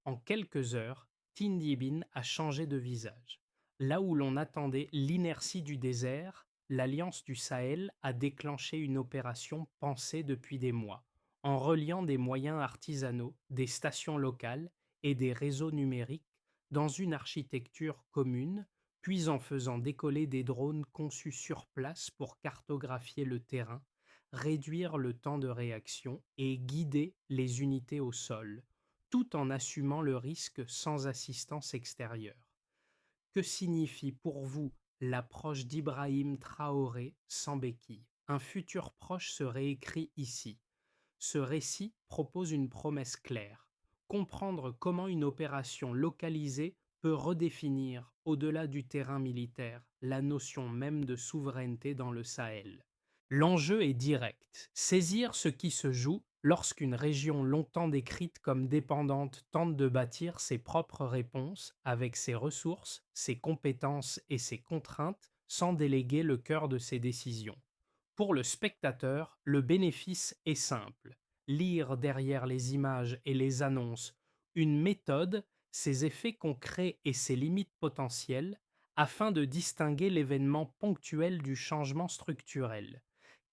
En quelques heures, Tindibin a changé de visage. Là où l'on attendait l'inertie du désert, l'Alliance du Sahel a déclenché une opération pensée depuis des mois, en reliant des moyens artisanaux, des stations locales et des réseaux numériques dans une architecture commune, puis en faisant décoller des drones conçus sur place pour cartographier le terrain, réduire le temps de réaction et guider les unités au sol, tout en assumant le risque sans assistance extérieure. Que signifie pour vous l'approche d'Ibrahim Traoré sans béquille? Un futur proche se réécrit ici. Ce récit propose une promesse claire: comprendre comment une opération localisée peut redéfinir, au-delà du terrain militaire, la notion même de souveraineté dans le Sahel. L'enjeu est direct: saisir ce qui se joue lorsqu'une région longtemps décrite comme dépendante tente de bâtir ses propres réponses avec ses ressources, ses compétences et ses contraintes sans déléguer le cœur de ses décisions. Pour le spectateur, le bénéfice est simple: lire derrière les images et les annonces une méthode, ses effets concrets et ses limites potentielles, afin de distinguer l'événement ponctuel du changement structurel.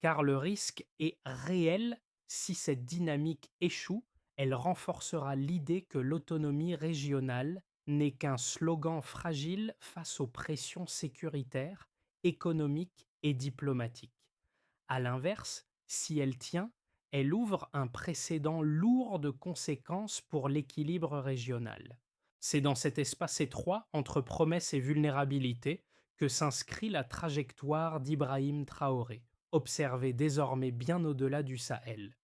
Car le risque est réel: si cette dynamique échoue, elle renforcera l'idée que l'autonomie régionale n'est qu'un slogan fragile face aux pressions sécuritaires, économiques et diplomatiques. À l'inverse, si elle tient, elle ouvre un précédent lourd de conséquences pour l'équilibre régional. C'est dans cet espace étroit entre promesse et vulnérabilité que s'inscrit la trajectoire d'Ibrahim Traoré, observée désormais bien au-delà du Sahel.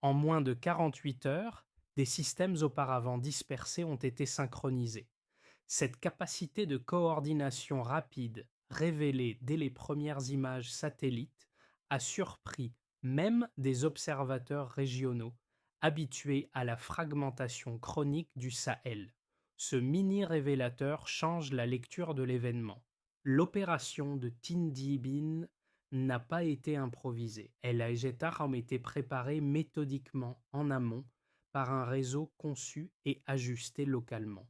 En moins de 48 heures, des systèmes auparavant dispersés ont été synchronisés. Cette capacité de coordination rapide, révélée dès les premières images satellites, a surpris même des observateurs régionaux, habitués à la fragmentation chronique du Sahel. Ce mini-révélateur change la lecture de l'événement. L'opération de Tindy Bin n'a pas été improvisée. Elle a été préparée méthodiquement en amont par un réseau conçu et ajusté localement.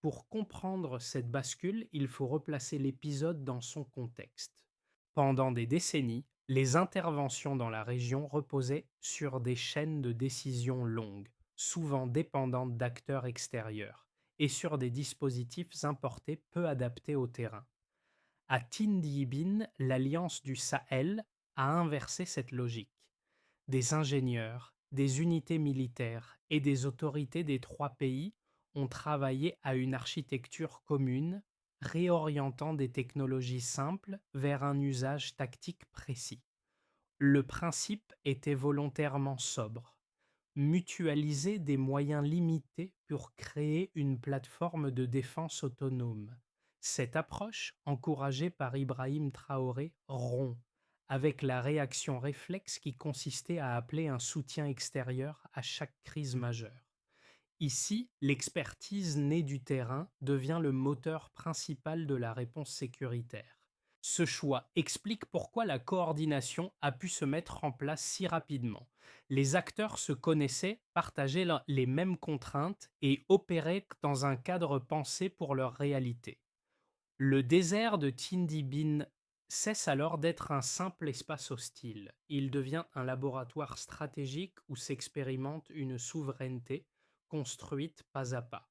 Pour comprendre cette bascule, il faut replacer l'épisode dans son contexte. Pendant des décennies, les interventions dans la région reposaient sur des chaînes de décision longues, souvent dépendantes d'acteurs extérieurs, et sur des dispositifs importés peu adaptés au terrain. À Tindiibin, l'Alliance du Sahel a inversé cette logique. Des ingénieurs, des unités militaires et des autorités des trois pays ont travaillé à une architecture commune, réorientant des technologies simples vers un usage tactique précis. Le principe était volontairement sobre: mutualiser des moyens limités pour créer une plateforme de défense autonome. Cette approche, encouragée par Ibrahim Traoré, rompt avec la réaction réflexe qui consistait à appeler un soutien extérieur à chaque crise majeure. Ici, l'expertise née du terrain devient le moteur principal de la réponse sécuritaire. Ce choix explique pourquoi la coordination a pu se mettre en place si rapidement. Les acteurs se connaissaient, partageaient les mêmes contraintes et opéraient dans un cadre pensé pour leur réalité. Le désert de Tindibin cesse alors d'être un simple espace hostile. Il devient un laboratoire stratégique où s'expérimente une souveraineté construite pas à pas.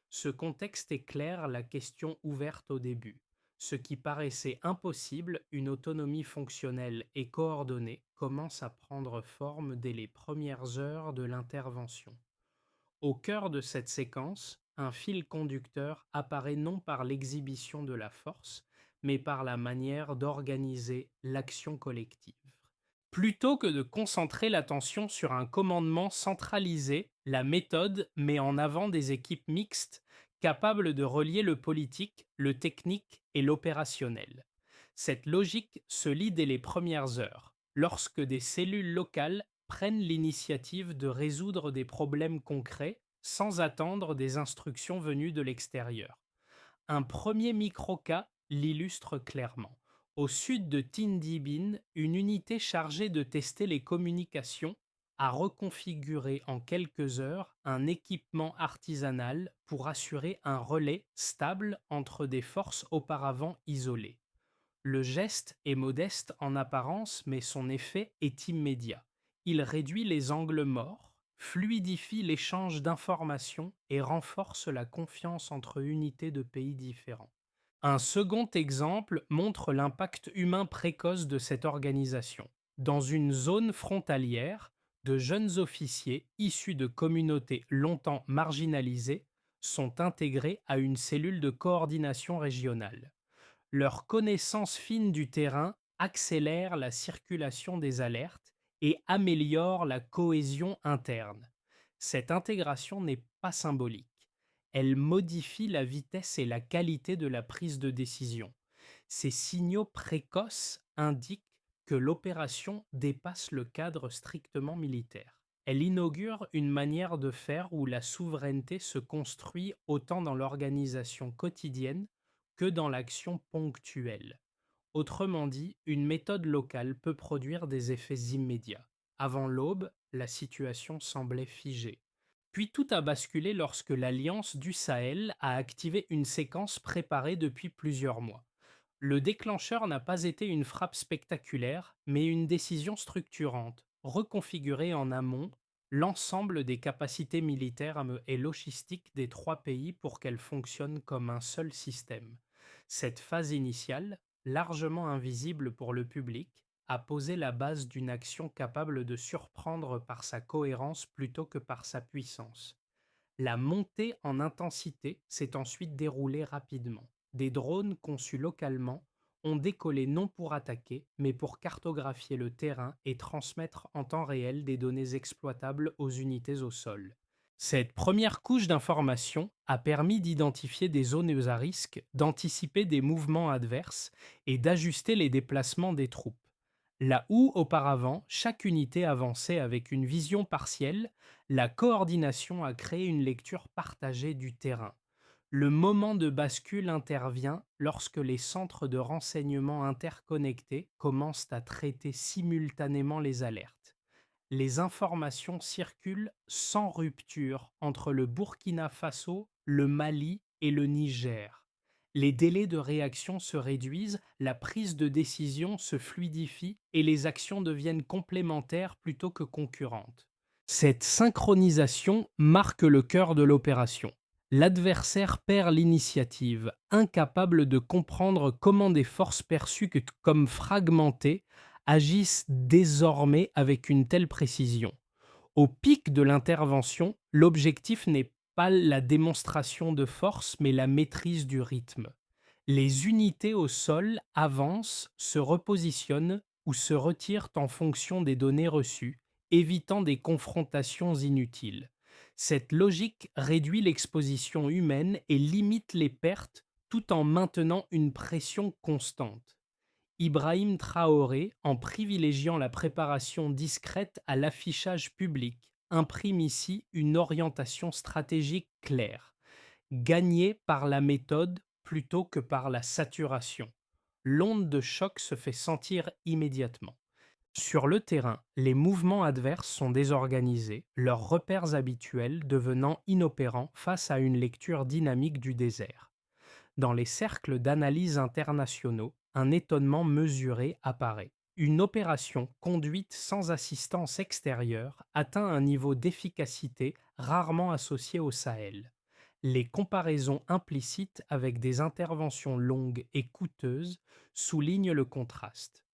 Ce contexte éclaire la question ouverte au début. Ce qui paraissait impossible, une autonomie fonctionnelle et coordonnée, commence à prendre forme dès les premières heures de l'intervention. Au cœur de cette séquence, un fil conducteur apparaît non par l'exhibition de la force, mais par la manière d'organiser l'action collective. Plutôt que de concentrer l'attention sur un commandement centralisé, la méthode met en avant des équipes mixtes capables de relier le politique, le technique et l'opérationnel. Cette logique se lit dès les premières heures, lorsque des cellules locales prennent l'initiative de résoudre des problèmes concrets sans attendre des instructions venues de l'extérieur. Un premier microcas l'illustre clairement. Au sud de Tindibin, une unité chargée de tester les communications a reconfiguré en quelques heures un équipement artisanal pour assurer un relais stable entre des forces auparavant isolées. Le geste est modeste en apparence, mais son effet est immédiat. Il réduit les angles morts, fluidifie l'échange d'informations et renforce la confiance entre unités de pays différents. Un second exemple montre l'impact humain précoce de cette organisation. Dans une zone frontalière, de jeunes officiers issus de communautés longtemps marginalisées sont intégrés à une cellule de coordination régionale. Leur connaissance fine du terrain accélère la circulation des alertes et améliore la cohésion interne. Cette intégration n'est pas symbolique. Elle modifie la vitesse et la qualité de la prise de décision. Ces signaux précoces indiquent que l'opération dépasse le cadre strictement militaire. Elle inaugure une manière de faire où la souveraineté se construit autant dans l'organisation quotidienne que dans l'action ponctuelle. Autrement dit, une méthode locale peut produire des effets immédiats. Avant l'aube, la situation semblait figée. Puis tout a basculé lorsque l'Alliance du Sahel a activé une séquence préparée depuis plusieurs mois. Le déclencheur n'a pas été une frappe spectaculaire, mais une décision structurante, reconfigurer en amont l'ensemble des capacités militaires et logistiques des trois pays pour qu'elles fonctionnent comme un seul système. Cette phase initiale, largement invisible pour le public, a posé la base d'une action capable de surprendre par sa cohérence plutôt que par sa puissance. La montée en intensité s'est ensuite déroulée rapidement. Des drones conçus localement ont décollé non pour attaquer, mais pour cartographier le terrain et transmettre en temps réel des données exploitables aux unités au sol. Cette première couche d'information a permis d'identifier des zones à risque, d'anticiper des mouvements adverses et d'ajuster les déplacements des troupes. Là où, auparavant, chaque unité avançait avec une vision partielle, la coordination a créé une lecture partagée du terrain. Le moment de bascule intervient lorsque les centres de renseignement interconnectés commencent à traiter simultanément les alertes. Les informations circulent sans rupture entre le Burkina Faso, le Mali et le Niger. Les délais de réaction se réduisent, la prise de décision se fluidifie et les actions deviennent complémentaires plutôt que concurrentes. Cette synchronisation marque le cœur de l'opération. L'adversaire perd l'initiative, incapable de comprendre comment des forces perçues comme fragmentées agissent désormais avec une telle précision. Au pic de l'intervention, l'objectif n'est pas la démonstration de force, mais la maîtrise du rythme. Les unités au sol avancent, se repositionnent ou se retirent en fonction des données reçues, évitant des confrontations inutiles. Cette logique réduit l'exposition humaine et limite les pertes tout en maintenant une pression constante. Ibrahim Traoré, en privilégiant la préparation discrète à l'affichage public, imprime ici une orientation stratégique claire, gagnée par la méthode plutôt que par la saturation. L'onde de choc se fait sentir immédiatement. Sur le terrain, les mouvements adverses sont désorganisés, leurs repères habituels devenant inopérants face à une lecture dynamique du désert. Dans les cercles d'analyse internationaux, un étonnement mesuré apparaît. Une opération conduite sans assistance extérieure atteint un niveau d'efficacité rarement associé au Sahel. Les comparaisons implicites avec des interventions longues et coûteuses soulignent le contraste.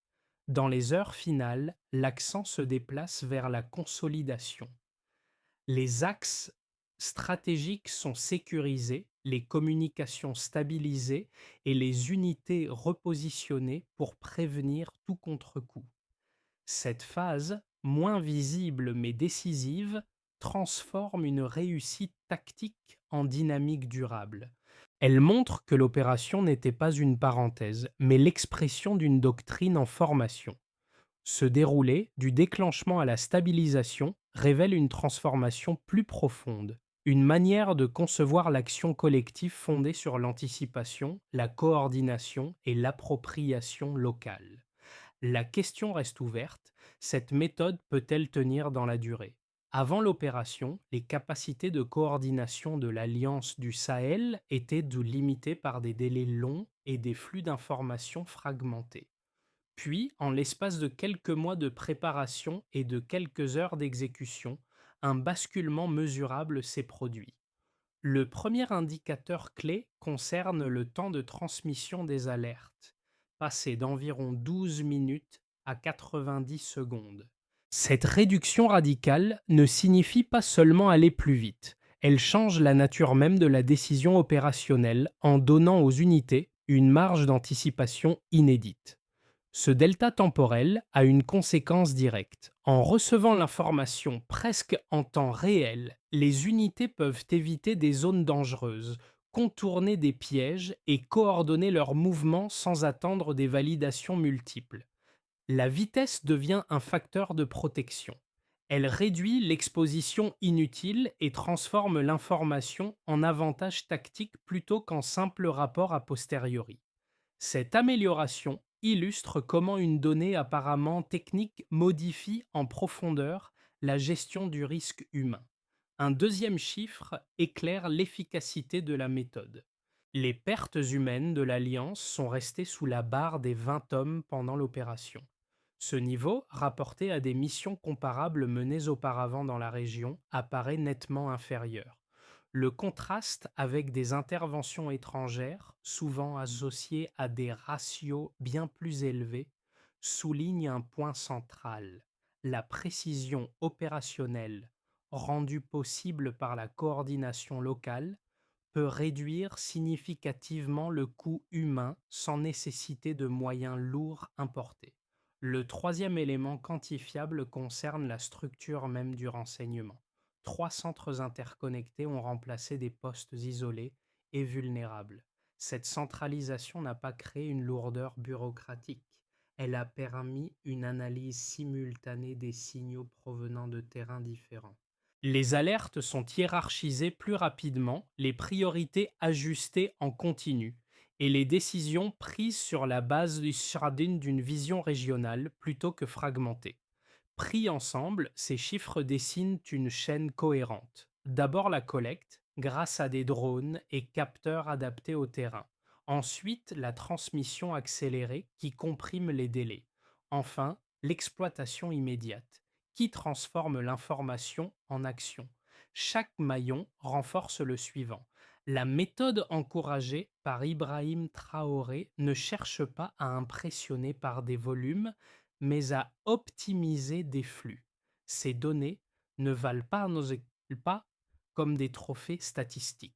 Dans les heures finales, l'accent se déplace vers la consolidation. Les axes stratégiques sont sécurisés, les communications stabilisées et les unités repositionnées pour prévenir tout contre-coup. Cette phase, moins visible mais décisive, transforme une réussite tactique en dynamique durable. Elle montre que l'opération n'était pas une parenthèse, mais l'expression d'une doctrine en formation. Ce déroulé, du déclenchement à la stabilisation, révèle une transformation plus profonde, une manière de concevoir l'action collective fondée sur l'anticipation, la coordination et l'appropriation locale. La question reste ouverte, Cette méthode peut-elle tenir dans la durée? Avant l'opération, les capacités de coordination de l'Alliance du Sahel étaient limitées par des délais longs et des flux d'informations fragmentés. Puis, en l'espace de quelques mois de préparation et de quelques heures d'exécution, un basculement mesurable s'est produit. Le premier indicateur clé concerne le temps de transmission des alertes, passé d'environ 12 minutes à 90 secondes. Cette réduction radicale ne signifie pas seulement aller plus vite, elle change la nature même de la décision opérationnelle en donnant aux unités une marge d'anticipation inédite. Ce delta temporel a une conséquence directe. En recevant l'information presque en temps réel, les unités peuvent éviter des zones dangereuses, contourner des pièges et coordonner leurs mouvements sans attendre des validations multiples. La vitesse devient un facteur de protection. Elle réduit l'exposition inutile et transforme l'information en avantage tactique plutôt qu'en simple rapport a posteriori. Cette amélioration illustre comment une donnée apparemment technique modifie en profondeur la gestion du risque humain. Un deuxième chiffre éclaire l'efficacité de la méthode. Les pertes humaines de l'Alliance sont restées sous la barre des 20 hommes pendant l'opération. Ce niveau, rapporté à des missions comparables menées auparavant dans la région, apparaît nettement inférieur. Le contraste avec des interventions étrangères, souvent associées à des ratios bien plus élevés, souligne un point central. La précision opérationnelle, rendue possible par la coordination locale, peut réduire significativement le coût humain sans nécessiter de moyens lourds importés. Le troisième élément quantifiable concerne la structure même du renseignement. 3 centres interconnectés ont remplacé des postes isolés et vulnérables. Cette centralisation n'a pas créé une lourdeur bureaucratique. Elle a permis une analyse simultanée des signaux provenant de terrains différents. Les alertes sont hiérarchisées plus rapidement, les priorités ajustées en continu et les décisions prises sur la base d'une vision régionale plutôt que fragmentée. Pris ensemble, ces chiffres dessinent une chaîne cohérente. D'abord la collecte, grâce à des drones et capteurs adaptés au terrain. Ensuite, la transmission accélérée qui comprime les délais. Enfin, l'exploitation immédiate, qui transforme l'information en action. Chaque maillon renforce le suivant. La méthode encouragée par Ibrahim Traoré ne cherche pas à impressionner par des volumes, mais à optimiser des flux. Ces données ne valent pas comme des trophées statistiques.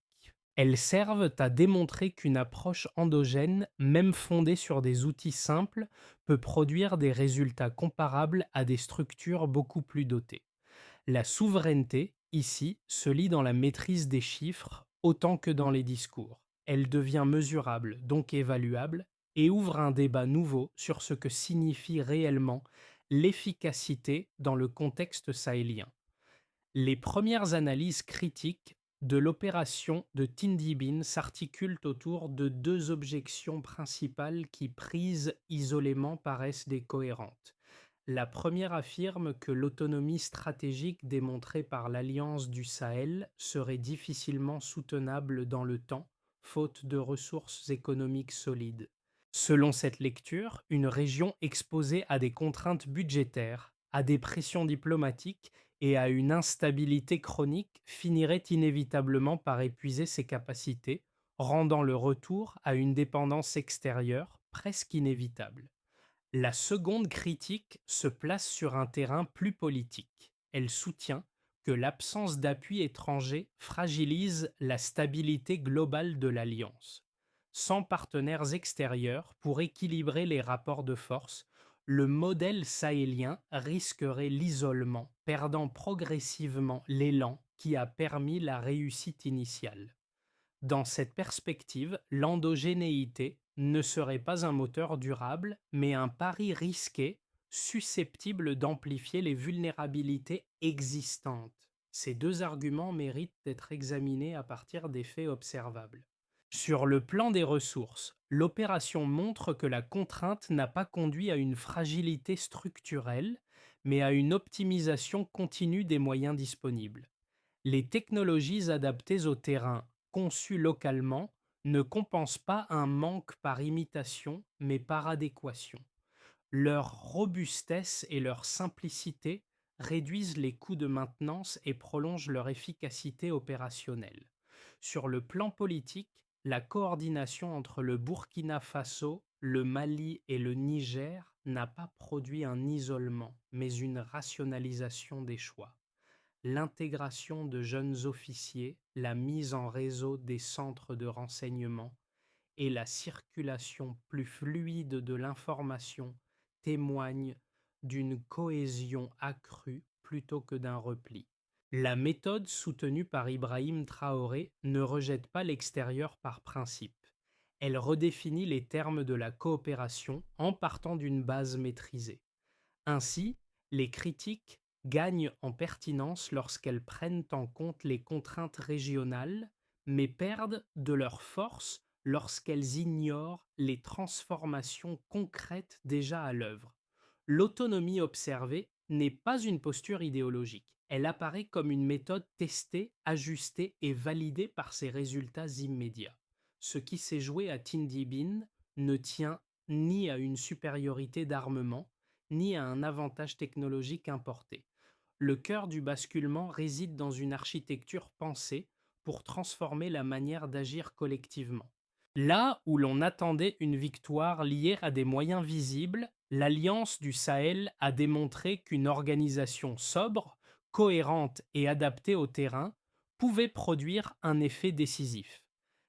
Elles servent à démontrer qu'une approche endogène, même fondée sur des outils simples, peut produire des résultats comparables à des structures beaucoup plus dotées. La souveraineté, ici, se lie dans la maîtrise des chiffres autant que dans les discours. Elle devient mesurable, donc évaluable, et ouvre un débat nouveau sur ce que signifie réellement l'efficacité dans le contexte sahélien. Les premières analyses critiques de l'opération de Tindibin s'articulent autour de deux objections principales qui, prises isolément, paraissent décohérentes. La première affirme que l'autonomie stratégique démontrée par l'Alliance du Sahel serait difficilement soutenable dans le temps, faute de ressources économiques solides. Selon cette lecture, une région exposée à des contraintes budgétaires, à des pressions diplomatiques et à une instabilité chronique finirait inévitablement par épuiser ses capacités, rendant le retour à une dépendance extérieure presque inévitable. La seconde critique se place sur un terrain plus politique. Elle soutient que l'absence d'appui étranger fragilise la stabilité globale de l'Alliance. Sans partenaires extérieurs pour équilibrer les rapports de force, le modèle sahélien risquerait l'isolement, perdant progressivement l'élan qui a permis la réussite initiale. Dans cette perspective, l'endogénéité ne serait pas un moteur durable, mais un pari risqué susceptible d'amplifier les vulnérabilités existantes. Ces deux arguments méritent d'être examinés à partir des faits observables. Sur le plan des ressources, l'opération montre que la contrainte n'a pas conduit à une fragilité structurelle, mais à une optimisation continue des moyens disponibles. Les technologies adaptées au terrain, conçues localement, ne compensent pas un manque par imitation, mais par adéquation. Leur robustesse et leur simplicité réduisent les coûts de maintenance et prolongent leur efficacité opérationnelle. Sur le plan politique, la coordination entre le Burkina Faso, le Mali et le Niger n'a pas produit un isolement, mais une rationalisation des choix. L'intégration de jeunes officiers, la mise en réseau des centres de renseignement et la circulation plus fluide de l'information témoignent d'une cohésion accrue plutôt que d'un repli. La méthode soutenue par Ibrahim Traoré ne rejette pas l'extérieur par principe. Elle redéfinit les termes de la coopération en partant d'une base maîtrisée. Ainsi, les critiques gagnent en pertinence lorsqu'elles prennent en compte les contraintes régionales, mais perdent de leur force lorsqu'elles ignorent les transformations concrètes déjà à l'œuvre. L'autonomie observée n'est pas une posture idéologique. Elle apparaît comme une méthode testée, ajustée et validée par ses résultats immédiats. Ce qui s'est joué à Tindibin ne tient ni à une supériorité d'armement, ni à un avantage technologique importé. Le cœur du basculement réside dans une architecture pensée pour transformer la manière d'agir collectivement. Là où l'on attendait une victoire liée à des moyens visibles, l'Alliance du Sahel a démontré qu'une organisation sobre, cohérente et adaptée au terrain pouvait produire un effet décisif.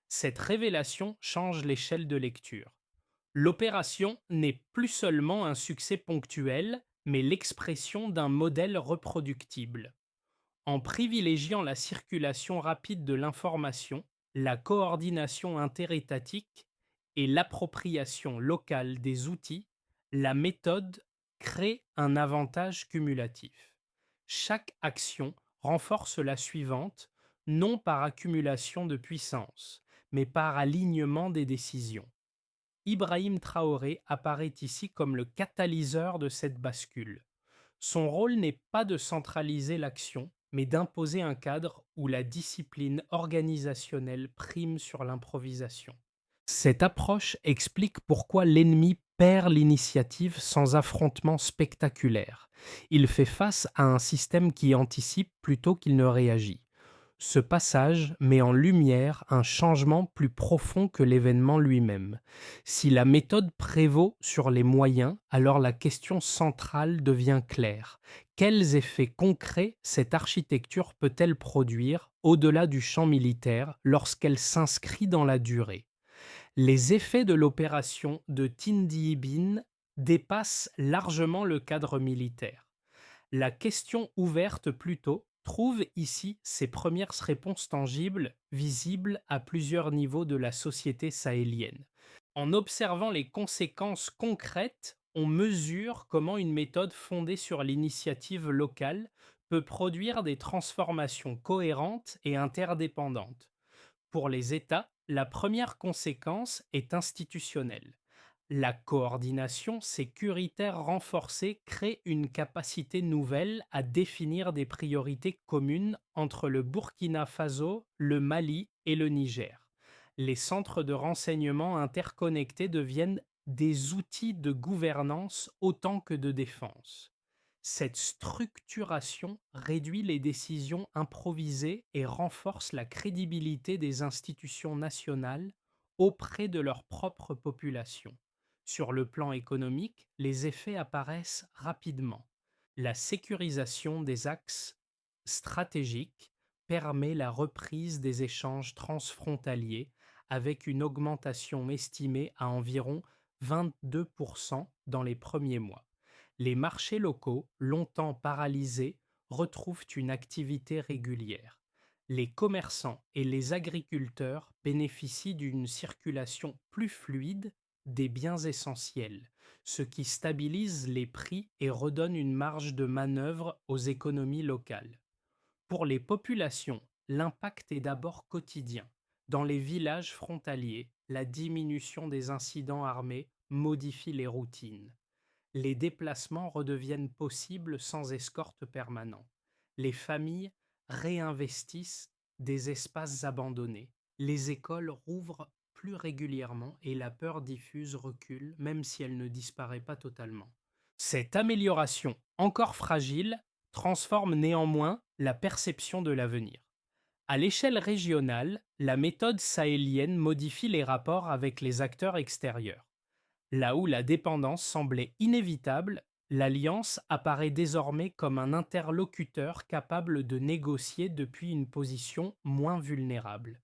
Cette révélation change l'échelle de lecture. L'opération n'est plus seulement un succès ponctuel, mais l'expression d'un modèle reproductible. En privilégiant la circulation rapide de l'information, la coordination interétatique et l'appropriation locale des outils, la méthode crée un avantage cumulatif. Chaque action renforce la suivante, non par accumulation de puissance, mais par alignement des décisions. Ibrahim Traoré apparaît ici comme le catalyseur de cette bascule. Son rôle n'est pas de centraliser l'action, mais d'imposer un cadre où la discipline organisationnelle prime sur l'improvisation. Cette approche explique pourquoi l'ennemi perd l'initiative sans affrontement spectaculaire. Il fait face à un système qui anticipe plutôt qu'il ne réagit. Ce passage met en lumière un changement plus profond que l'événement lui-même. Si la méthode prévaut sur les moyens, alors la question centrale devient claire. Quels effets concrets cette architecture peut-elle produire au-delà du champ militaire lorsqu'elle s'inscrit dans la durée? Les effets de l'opération de Tindiibin dépassent largement le cadre militaire. La question ouverte plutôt trouve ici ses premières réponses tangibles, visibles à plusieurs niveaux de la société sahélienne. En observant les conséquences concrètes, on mesure comment une méthode fondée sur l'initiative locale peut produire des transformations cohérentes et interdépendantes. Pour les États, la première conséquence est institutionnelle. La coordination sécuritaire renforcée crée une capacité nouvelle à définir des priorités communes entre le Burkina Faso, le Mali et le Niger. Les centres de renseignement interconnectés deviennent des outils de gouvernance autant que de défense. Cette structuration réduit les décisions improvisées et renforce la crédibilité des institutions nationales auprès de leur propre population. Sur le plan économique, les effets apparaissent rapidement. La sécurisation des axes stratégiques permet la reprise des échanges transfrontaliers avec une augmentation estimée à environ 22% dans les premiers mois. Les marchés locaux, longtemps paralysés, retrouvent une activité régulière. Les commerçants et les agriculteurs bénéficient d'une circulation plus fluide des biens essentiels, ce qui stabilise les prix et redonne une marge de manœuvre aux économies locales. Pour les populations, l'impact est d'abord quotidien. Dans les villages frontaliers, la diminution des incidents armés modifie les routines. Les déplacements redeviennent possibles sans escorte permanente. Les familles réinvestissent des espaces abandonnés. Les écoles rouvrent plus régulièrement et la peur diffuse recule, même si elle ne disparaît pas totalement. Cette amélioration, encore fragile, transforme néanmoins la perception de l'avenir. À l'échelle régionale, la méthode sahélienne modifie les rapports avec les acteurs extérieurs. Là où la dépendance semblait inévitable, l'Alliance apparaît désormais comme un interlocuteur capable de négocier depuis une position moins vulnérable.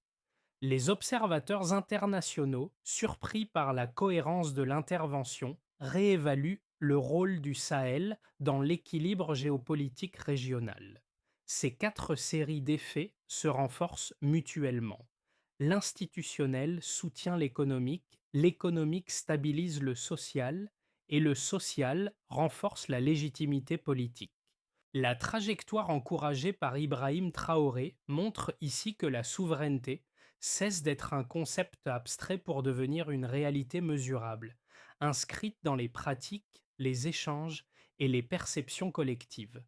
Les observateurs internationaux, surpris par la cohérence de l'intervention, réévaluent le rôle du Sahel dans l'équilibre géopolitique régional. Ces quatre séries d'effets se renforcent mutuellement. L'institutionnel soutient l'économique stabilise le social et le social renforce la légitimité politique. La trajectoire encouragée par Ibrahim Traoré montre ici que la souveraineté cesse d'être un concept abstrait pour devenir une réalité mesurable, inscrite dans les pratiques, les échanges et les perceptions collectives.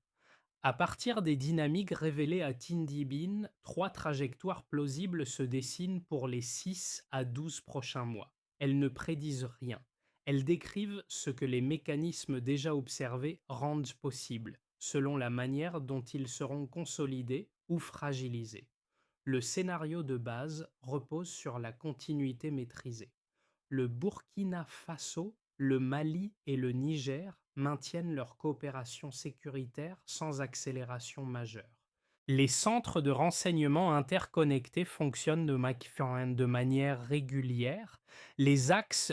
À partir des dynamiques révélées à Tindibin, trois trajectoires plausibles se dessinent pour les 6 à 12 prochains mois. Elles ne prédisent rien. Elles décrivent ce que les mécanismes déjà observés rendent possible, selon la manière dont ils seront consolidés ou fragilisés. Le scénario de base repose sur la continuité maîtrisée. Le Burkina Faso, le Mali et le Niger maintiennent leur coopération sécuritaire sans accélération majeure. Les centres de renseignement interconnectés fonctionnent de manière régulière. Les axes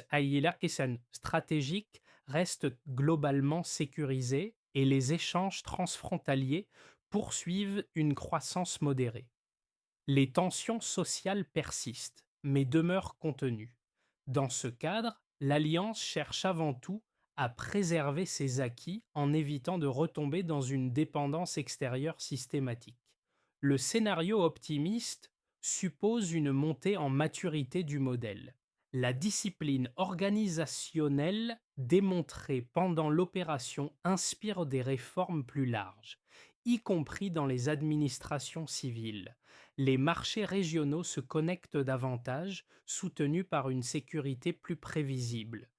stratégiques restent globalement sécurisés et les échanges transfrontaliers poursuivent une croissance modérée. Les tensions sociales persistent, mais demeurent contenues. Dans ce cadre, l'Alliance cherche avant tout à préserver ses acquis en évitant de retomber dans une dépendance extérieure systématique. Le scénario optimiste suppose une montée en maturité du modèle. La discipline organisationnelle démontrée pendant l'opération inspire des réformes plus larges, y compris dans les administrations civiles. Les marchés régionaux se connectent davantage, soutenus par une sécurité plus prévisible.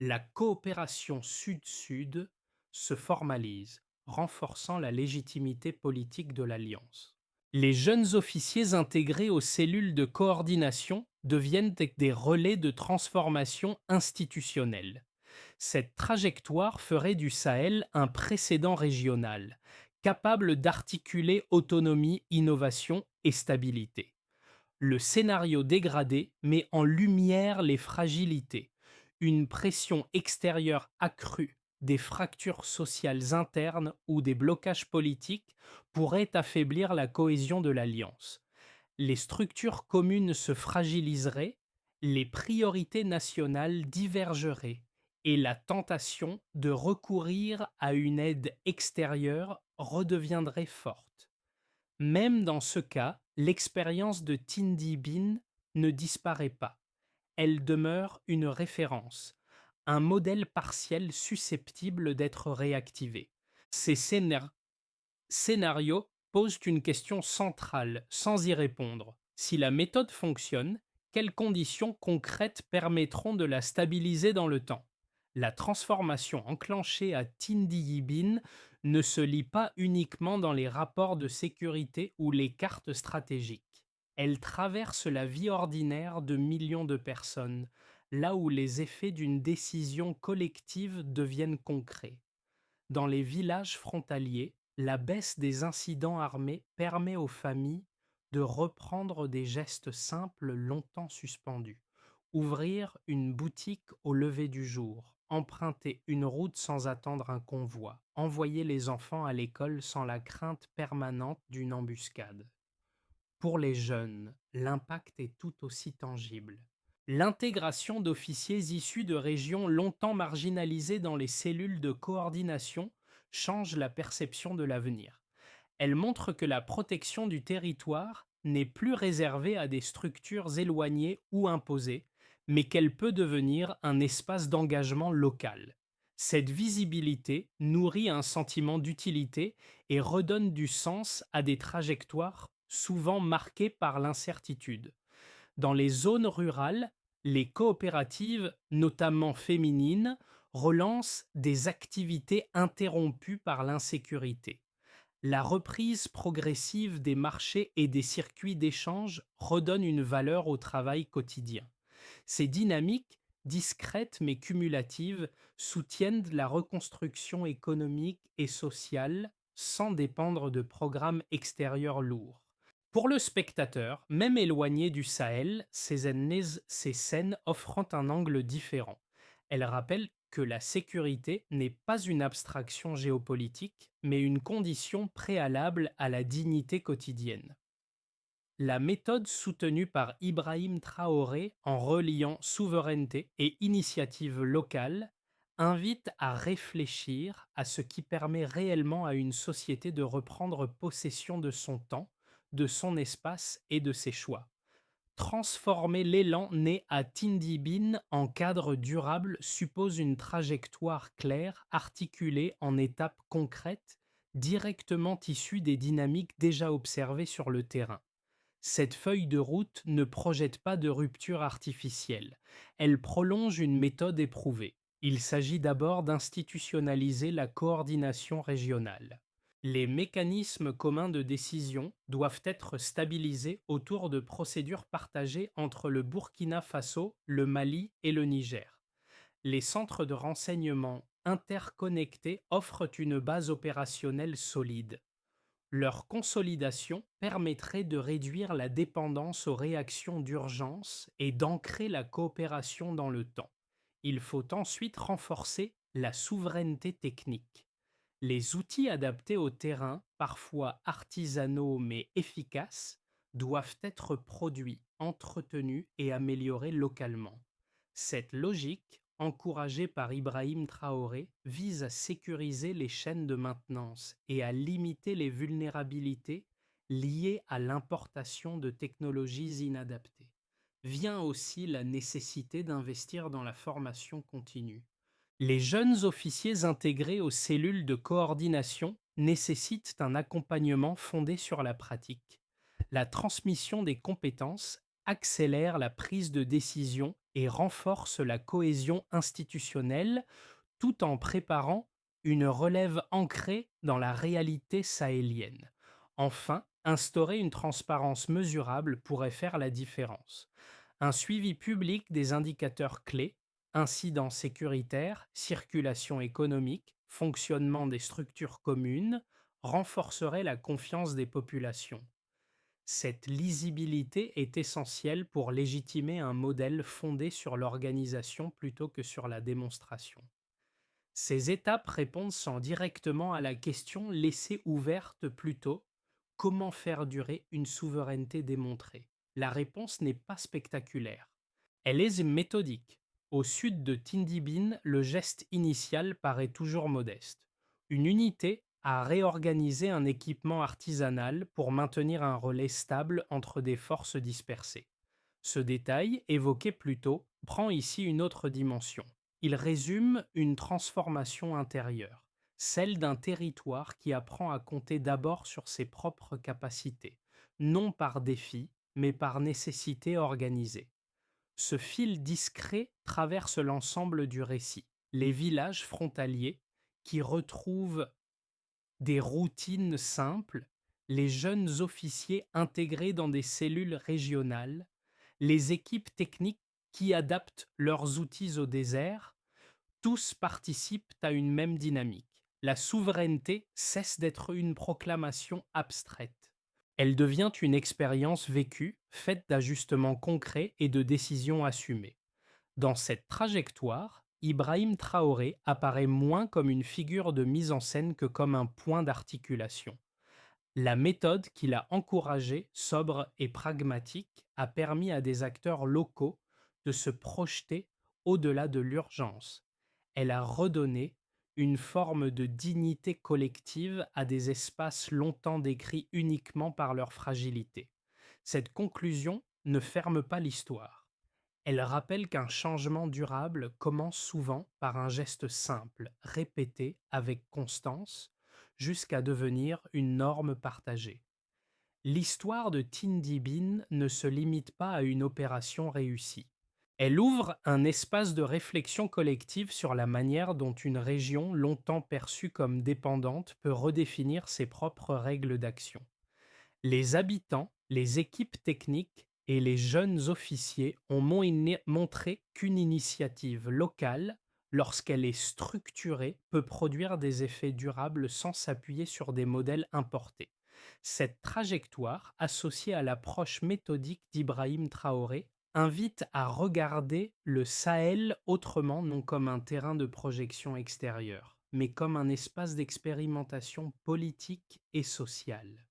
La coopération Sud-Sud se formalise, renforçant la légitimité politique de l'Alliance. Les jeunes officiers intégrés aux cellules de coordination deviennent des relais de transformation institutionnelle. Cette trajectoire ferait du Sahel un précédent régional, capable d'articuler autonomie, innovation et stabilité. Le scénario dégradé met en lumière les fragilités, une pression extérieure accrue, des fractures sociales internes ou des blocages politiques pourraient affaiblir la cohésion de l'Alliance. Les structures communes se fragiliseraient, les priorités nationales divergeraient et la tentation de recourir à une aide extérieure redeviendrait forte. Même dans ce cas, l'expérience de Tindibin ne disparaît pas. Elle demeure une référence, un modèle partiel susceptible d'être réactivé. Ces scénarios posent une question centrale sans y répondre. Si la méthode fonctionne, quelles conditions concrètes permettront de la stabiliser dans le temps? La transformation enclenchée à Tindiibin ne se lie pas uniquement dans les rapports de sécurité ou les cartes stratégiques. Elle traverse la vie ordinaire de millions de personnes, là où les effets d'une décision collective deviennent concrets. Dans les villages frontaliers, la baisse des incidents armés permet aux familles de reprendre des gestes simples longtemps suspendus. Ouvrir une boutique au lever du jour, emprunter une route sans attendre un convoi, envoyer les enfants à l'école sans la crainte permanente d'une embuscade. Pour les jeunes, l'impact est tout aussi tangible. L'intégration d'officiers issus de régions longtemps marginalisées dans les cellules de coordination change la perception de l'avenir. Elle montre que la protection du territoire n'est plus réservée à des structures éloignées ou imposées, mais qu'elle peut devenir un espace d'engagement local. Cette visibilité nourrit un sentiment d'utilité et redonne du sens à des trajectoires souvent marquées par l'incertitude. Dans les zones rurales, les coopératives, notamment féminines, relancent des activités interrompues par l'insécurité. La reprise progressive des marchés et des circuits d'échange redonne une valeur au travail quotidien. Ces dynamiques, discrètes mais cumulatives, soutiennent la reconstruction économique et sociale sans dépendre de programmes extérieurs lourds. Pour le spectateur, même éloigné du Sahel, ces scènes offrant un angle différent. Elles rappellent que la sécurité n'est pas une abstraction géopolitique, mais une condition préalable à la dignité quotidienne. La méthode soutenue par Ibrahim Traoré en reliant souveraineté et initiative locale invite à réfléchir à ce qui permet réellement à une société de reprendre possession de son temps, de son espace et de ses choix. Transformer l'élan né à Tindibin en cadre durable suppose une trajectoire claire, articulée en étapes concrètes, directement issue des dynamiques déjà observées sur le terrain. Cette feuille de route ne projette pas de rupture artificielle. Elle prolonge une méthode éprouvée. Il s'agit d'abord d'institutionnaliser la coordination régionale. Les mécanismes communs de décision doivent être stabilisés autour de procédures partagées entre le Burkina Faso, le Mali et le Niger. Les centres de renseignement interconnectés offrent une base opérationnelle solide. Leur consolidation permettrait de réduire la dépendance aux réactions d'urgence et d'ancrer la coopération dans le temps. Il faut ensuite renforcer la souveraineté technique. Les outils adaptés au terrain, parfois artisanaux mais efficaces, doivent être produits, entretenus et améliorés localement. Cette logique, encouragée par Ibrahim Traoré, vise à sécuriser les chaînes de maintenance et à limiter les vulnérabilités liées à l'importation de technologies inadaptées. Vient aussi la nécessité d'investir dans la formation continue. Les jeunes officiers intégrés aux cellules de coordination nécessitent un accompagnement fondé sur la pratique. La transmission des compétences accélère la prise de décision et renforce la cohésion institutionnelle tout en préparant une relève ancrée dans la réalité sahélienne. Enfin, instaurer une transparence mesurable pourrait faire la différence. Un suivi public des indicateurs clés, incidents sécuritaires, circulation économique, fonctionnement des structures communes, renforcerait la confiance des populations. Cette lisibilité est essentielle pour légitimer un modèle fondé sur l'organisation plutôt que sur la démonstration. Ces étapes répondent sans directement à la question laissée ouverte plus tôt: comment faire durer une souveraineté démontrée? La réponse n'est pas spectaculaire. Elle est méthodique. Au sud de Tindibin, le geste initial paraît toujours modeste. Une unité a réorganisé un équipement artisanal pour maintenir un relais stable entre des forces dispersées. Ce détail, évoqué plus tôt, prend ici une autre dimension. Il résume une transformation intérieure, celle d'un territoire qui apprend à compter d'abord sur ses propres capacités, non par défi, mais par nécessité organisée. Ce fil discret traverse l'ensemble du récit. Les villages frontaliers qui retrouvent des routines simples, les jeunes officiers intégrés dans des cellules régionales, les équipes techniques qui adaptent leurs outils au désert, tous participent à une même dynamique. La souveraineté cesse d'être une proclamation abstraite. Elle devient une expérience vécue, faite d'ajustements concrets et de décisions assumées. Dans cette trajectoire, Ibrahim Traoré apparaît moins comme une figure de mise en scène que comme un point d'articulation. La méthode qu'il a encouragée, sobre et pragmatique, a permis à des acteurs locaux de se projeter au-delà de l'urgence. Elle a redonné une forme de dignité collective à des espaces longtemps décrits uniquement par leur fragilité. Cette conclusion ne ferme pas l'histoire. Elle rappelle qu'un changement durable commence souvent par un geste simple, répété avec constance, jusqu'à devenir une norme partagée. L'histoire de Tindy Bean ne se limite pas à une opération réussie. Elle ouvre un espace de réflexion collective sur la manière dont une région longtemps perçue comme dépendante peut redéfinir ses propres règles d'action. Les habitants, les équipes techniques et les jeunes officiers ont montré qu'une initiative locale, lorsqu'elle est structurée, peut produire des effets durables sans s'appuyer sur des modèles importés. Cette trajectoire, associée à l'approche méthodique d'Ibrahim Traoré, invite à regarder le Sahel autrement, non comme un terrain de projection extérieure, mais comme un espace d'expérimentation politique et sociale.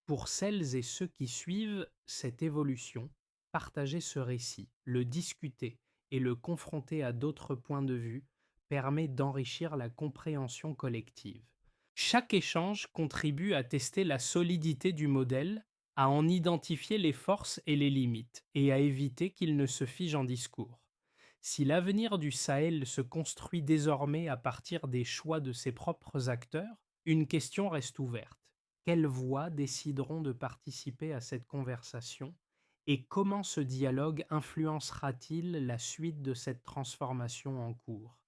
Pour celles et ceux qui suivent cette évolution, partager ce récit, le discuter et le confronter à d'autres points de vue permet d'enrichir la compréhension collective. Chaque échange contribue à tester la solidité du modèle, à en identifier les forces et les limites, et à éviter qu'il ne se fige en discours. Si l'avenir du Sahel se construit désormais à partir des choix de ses propres acteurs, une question reste ouverte. Quelles voix décideront de participer à cette conversation et comment ce dialogue influencera-t-il la suite de cette transformation en cours?